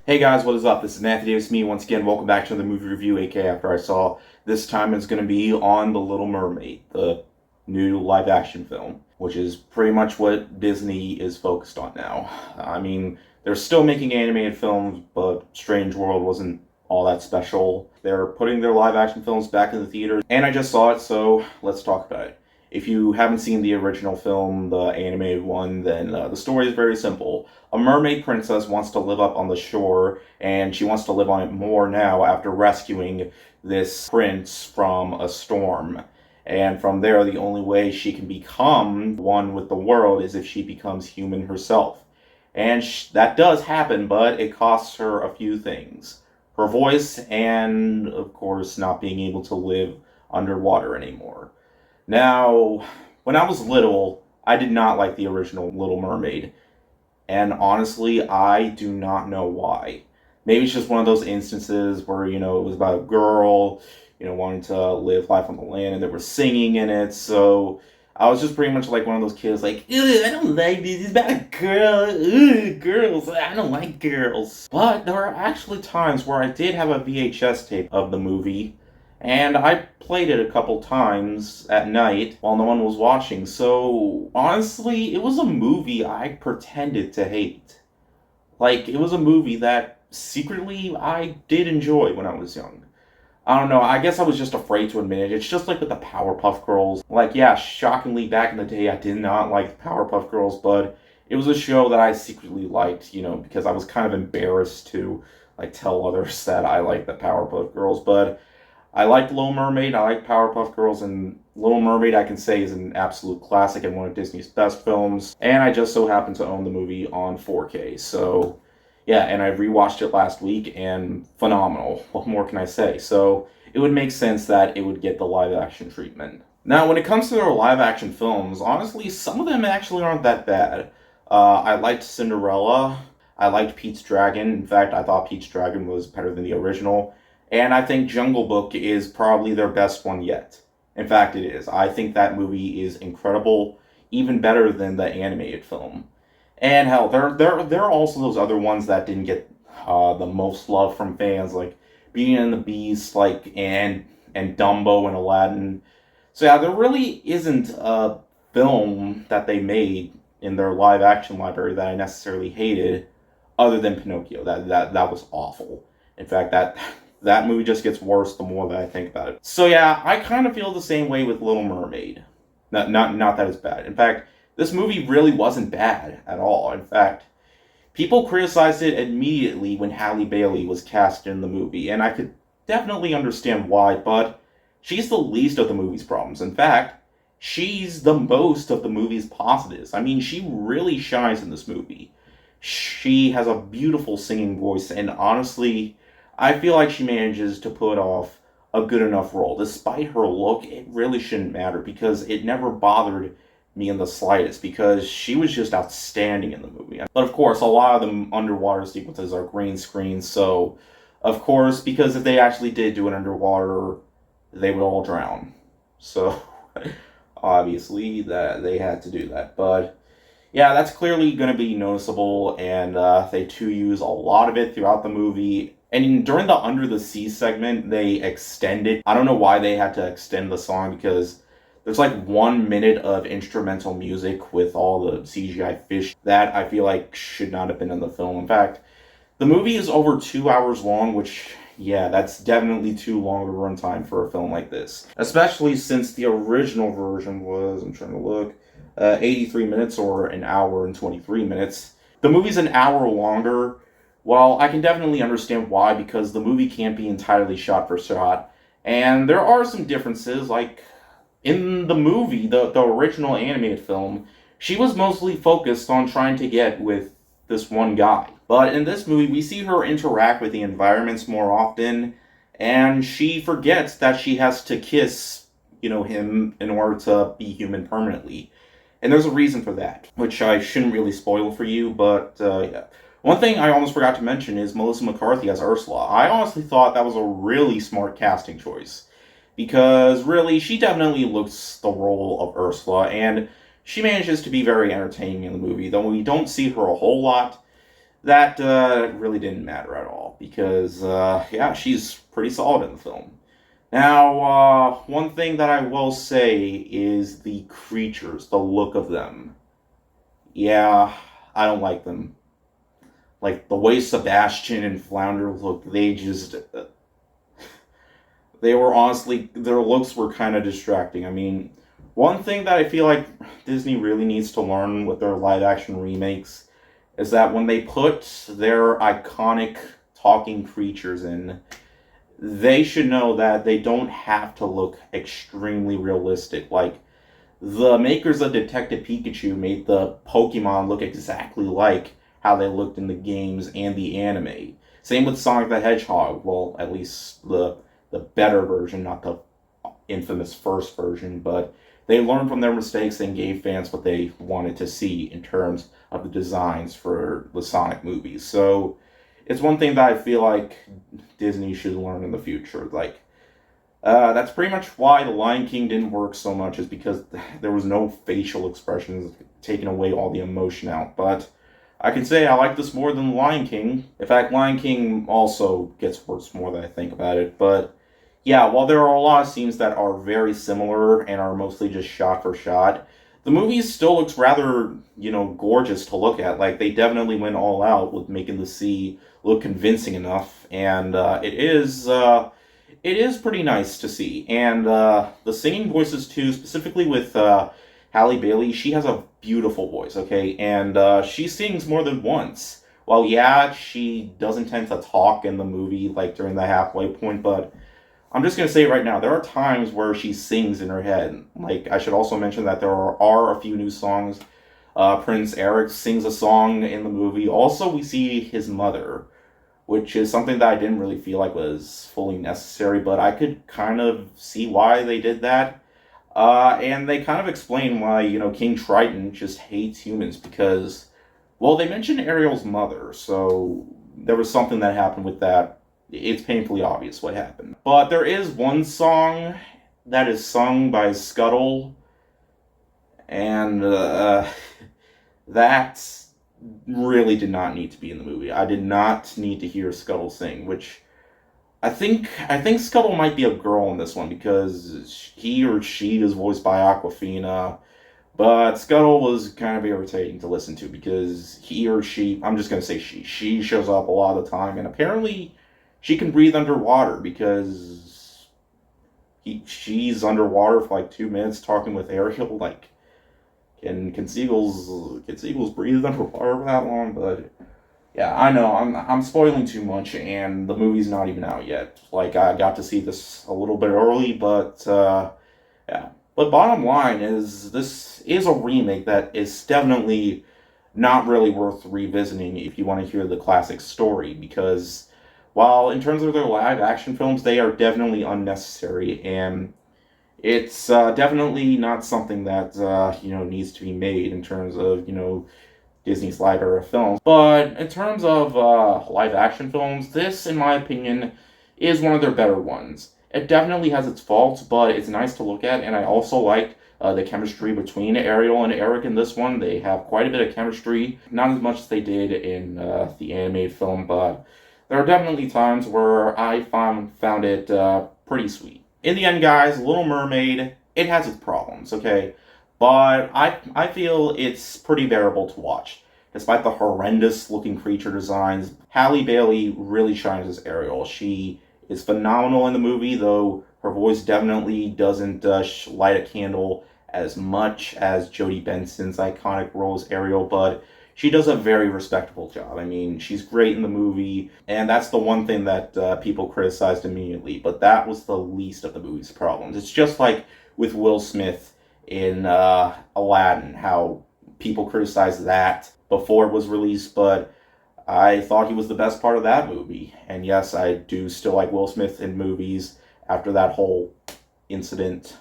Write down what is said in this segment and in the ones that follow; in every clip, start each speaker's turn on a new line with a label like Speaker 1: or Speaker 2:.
Speaker 1: Hey guys, what is up? This is Anthony Davis, me once again. Welcome back to the movie review, aka After I Saw. This time it's going to be on The Little Mermaid, the new live action film, which is pretty much what Disney is focused on now. I mean, they're still making animated films, but Strange World wasn't all that special. They're putting their live action films back in the theaters, and I just saw it, so let's talk about it. If you haven't seen the original film, the animated one, then the story is very simple. A mermaid princess wants to live up on the shore, and she wants to live on it more now after rescuing this prince from a storm. And from there, the only way she can become one with the world is if she becomes human herself. And that does happen, but it costs her a few things. Her voice, and of course, not being able to live underwater anymore. Now, when I was little, I did not like the original Little Mermaid. And honestly, I do not know why. Maybe it's just one of those instances where, it was about a girl, wanting to live life on the land and they were singing in it. So I was just pretty much like one of those kids, like, I don't like this. It's about a girl. Girls. I don't like girls. But there are actually times where I did have a VHS tape of the movie. And I played it a couple times at night while no one was watching. So, honestly, it was a movie I pretended to hate. Like, it was a movie that secretly I did enjoy when I was young. I don't know, I guess I was just afraid to admit it. It's just like with the Powerpuff Girls. Like, yeah, shockingly, back in the day, I did not like the Powerpuff Girls, but it was a show that I secretly liked, because I was kind of embarrassed to, tell others that I liked the Powerpuff Girls, but I liked Little Mermaid, I like Powerpuff Girls, and Little Mermaid I can say is an absolute classic and one of Disney's best films, and I just so happen to own the movie on 4K, so yeah, and I rewatched it last week, and phenomenal. What more can I say? So it would make sense that it would get the live-action treatment. Now, when it comes to their live-action films, honestly, some of them actually aren't that bad. I liked Cinderella, I liked Pete's Dragon. In fact, I thought Pete's Dragon was better than the original. And I think Jungle Book is probably their best one yet. In fact, it is. I think that movie is incredible, even better than the animated film. And hell, there are also those other ones that didn't get the most love from fans, like Beauty and the Beast, and Dumbo and Aladdin. So yeah, there really isn't a film that they made in their live action library that I necessarily hated, other than Pinocchio. That was awful. In fact, that movie just gets worse the more that I think about it. So yeah, I kind of feel the same way with Little Mermaid. Not that it's bad. In fact, this movie really wasn't bad at all. In fact, people criticized it immediately when Halle Bailey was cast in the movie, and I could definitely understand why, but she's the least of the movie's problems. In fact, she's the most of the movie's positives. I mean, she really shines in this movie. She has a beautiful singing voice, and honestly, I feel like she manages to put off a good enough role. Despite her look, it really shouldn't matter because it never bothered me in the slightest because she was just outstanding in the movie. But of course, a lot of the underwater sequences are green screen, so of course, because if they actually did do it underwater, they would all drown. So obviously that they had to do that. But yeah, that's clearly going to be noticeable, and they too use a lot of it throughout the movie. And during the Under the Sea segment, they extended. I don't know why they had to extend the song because there's like 1 minute of instrumental music with all the CGI fish that I feel like should not have been in the film. In fact, the movie is over 2 hours long, which, yeah, that's definitely too long of a runtime for a film like this. Especially since the original version was, I'm trying to look, 83 minutes or an hour and 23 minutes. The movie's an hour longer. Well, I can definitely understand why, because the movie can't be entirely shot for shot. And there are some differences, like in the movie, the original animated film, she was mostly focused on trying to get with this one guy. But in this movie, we see her interact with the environments more often, and she forgets that she has to kiss, him in order to be human permanently. And there's a reason for that, which I shouldn't really spoil for you, but yeah. One thing I almost forgot to mention is Melissa McCarthy as Ursula. I honestly thought that was a really smart casting choice. Because, really, she definitely looks the role of Ursula, and she manages to be very entertaining in the movie. Though we don't see her a whole lot, that really didn't matter at all because, yeah, she's pretty solid in the film. Now, one thing that I will say is the creatures, the look of them. Yeah, I don't like them. Like the way Sebastian and Flounder look, they were honestly, their looks were kind of distracting. I mean, one thing that I feel like Disney really needs to learn with their live action remakes is that when they put their iconic talking creatures in, they should know that they don't have to look extremely realistic. Like, the makers of Detective Pikachu made the Pokemon look exactly like how they looked in the games and the anime. Same with Sonic the Hedgehog. Well, at least the better version, not the infamous first version, but they learned from their mistakes and gave fans what they wanted to see in terms of the designs for the Sonic movies. So it's one thing that I feel like Disney should learn in the future. Like, that's pretty much why The Lion King didn't work so much, is because there was no facial expressions, taking away all the emotion out. But I can say I like this more than The Lion King. In fact, Lion King also gets worse more than I think about it. But yeah, while there are a lot of scenes that are very similar and are mostly just shot for shot, the movie still looks rather, gorgeous to look at. Like, they definitely went all out with making the sea look convincing enough, and it is pretty nice to see. And the singing voices too, specifically with Halle Bailey, she has a beautiful voice, okay? And she sings more than once. Well, yeah, she doesn't tend to talk in the movie, like during the halfway point, but I'm just gonna say right now, there are times where she sings in her head. Like, I should also mention that there are a few new songs. Prince Eric sings a song in the movie. Also, we see his mother, which is something that I didn't really feel like was fully necessary, but I could kind of see why they did that. And they kind of explain why, King Triton just hates humans because, well, they mentioned Ariel's mother, so there was something that happened with that. It's painfully obvious what happened. But there is one song that is sung by Scuttle, and that really did not need to be in the movie. I did not need to hear Scuttle sing, which I think Scuttle might be a girl in this one because he or she is voiced by Aquafina. But Scuttle was kind of irritating to listen to because he or she, I'm just gonna say she shows up a lot of the time, and apparently she can breathe underwater because she's underwater for like 2 minutes talking with Ariel. Like, can seagulls breathe underwater for that long? But yeah, I know I'm spoiling too much, and the movie's not even out yet. Like, I got to see this a little bit early, but yeah. But bottom line is, this is a remake that is definitely not really worth revisiting if you want to hear the classic story, because while in terms of their live action films, they are definitely unnecessary, and it's definitely not something that needs to be made in terms of Disney's live era films. But in terms of live action films, this, in my opinion, is one of their better ones. It definitely has its faults, but it's nice to look at, and I also liked the chemistry between Ariel and Eric in this one. They have quite a bit of chemistry, not as much as they did in the animated film, but there are definitely times where I found it pretty sweet. In the end, guys, Little Mermaid, it has its problems, okay? But I feel it's pretty bearable to watch. Despite the horrendous looking creature designs, Halle Bailey really shines as Ariel. She is phenomenal in the movie, though her voice definitely doesn't light a candle as much as Jodie Benson's iconic role as Ariel, but she does a very respectable job. I mean, she's great in the movie, and that's the one thing that people criticized immediately, but that was the least of the movie's problems. It's just like with Will Smith in Aladdin, how people criticized that before it was released, but I thought he was the best part of that movie. And yes, I do still like Will Smith in movies after that whole incident.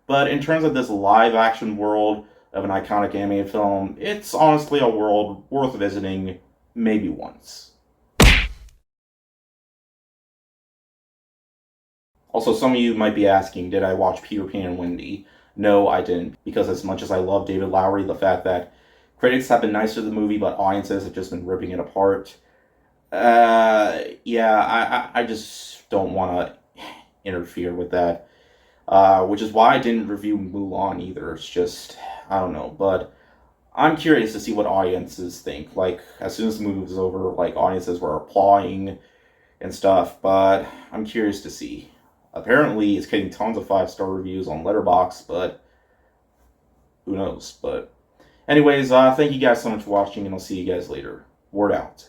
Speaker 1: But in terms of this live action world of an iconic animated film, it's honestly a world worth visiting maybe once. Also, some of you might be asking, did I watch Peter Pan and Wendy? No, I didn't, because as much as I love David Lowery, the fact that Critics have been nice to the movie, but audiences have just been ripping it apart. Yeah, I just don't want to interfere with that. Which is why I didn't review Mulan either. It's just, I don't know. But I'm curious to see what audiences think. Like, as soon as the movie was over, like, audiences were applauding and stuff. But I'm curious to see. Apparently, it's getting tons of 5-star reviews on Letterboxd, but who knows? But anyways, thank you guys so much for watching, and I'll see you guys later. Word out.